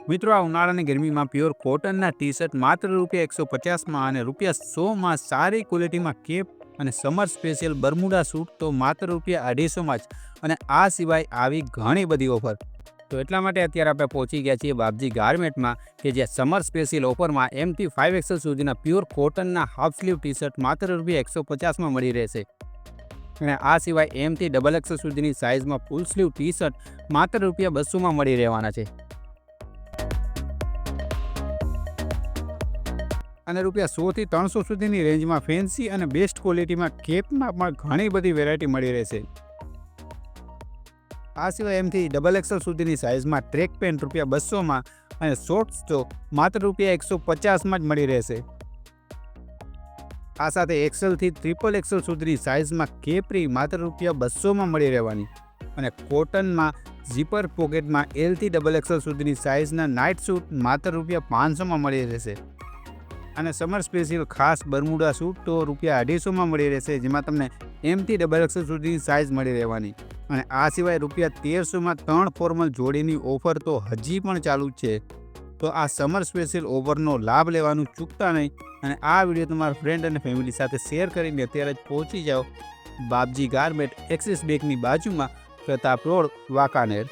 મિત્રો, આ ઉનાળાની ગરમીમાં પ્યોર કોટનના ટી શર્ટ માત્ર ₹150 અને ₹100 સારી ક્વોલિટીમાં કેપ અને સમર સ્પેશિયલ બરમુડા સૂટ તો માત્ર ₹250 જ. અને આ સિવાય આવી ઘણી બધી ઓફર. તો એટલા માટે અત્યારે આપણે પહોંચી ગયા છીએ બાપજી ગારમેન્ટમાં, કે જ્યાં સમર સ્પેશિયલ ઓફરમાં M થી 5XL સુધીના પ્યોર કોટનના હાફ સ્લીવ ટી શર્ટ માત્ર ₹150 મળી રહેશે. અને આ સિવાય M થી XXL સુધીની સાઇઝમાં ફૂલ સ્લીવ ટી શર્ટ માત્ર ₹200 મળી રહેવાના છે. અને ₹100 થી 300 સુધીની રેન્જમાં ફેન્સી અને બેસ્ટ ક્વોલિટીમાં કેપમાં પણ ઘણી બધી વેરાયટી મળી રહેશે. આ સિવાય M થી XXL સુધીની સાઇઝમાં ટ્રેક પેન્ટ ₹200 અને શોર્ટ્સ તો માત્ર ₹150 જ મળી રહેશે. આ સાથે XL થી XXL સુધીની સાઇઝમાં કેપરી માત્ર ₹200 મળી રહેવાની. અને કોટનમાં ઝીપર પોકેટમાં L થી XXL સુધીની સાઇઝના નાઇટ સૂટ માત્ર ₹500 મળી રહેશે. અને સમર સ્પેશિયલ ખાસ બરમુડા સૂટ તો ₹250 મળી રહેશે, જેમાં તમને M થી XXL સુધીની સાઇઝ મળી રહેવાની. અને આ સિવાય ₹1300 3 ફોર્મલ જોડીની ઓફર તો હજી પણ ચાલુ જ છે. તો આ સમર સ્પેશિયલ ઓફરનો લાભ લેવાનું ચૂકતા નહીં. અને આ વિડીયો તમારા ફ્રેન્ડ અને ફેમિલી સાથે શેર કરીને અત્યારે જ પહોંચી જાઓ બાપજી ગારમેન્ટ, એક્સિસ બેંકની બાજુમાં, પ્રતાપ રોડ, વાંકાનેર.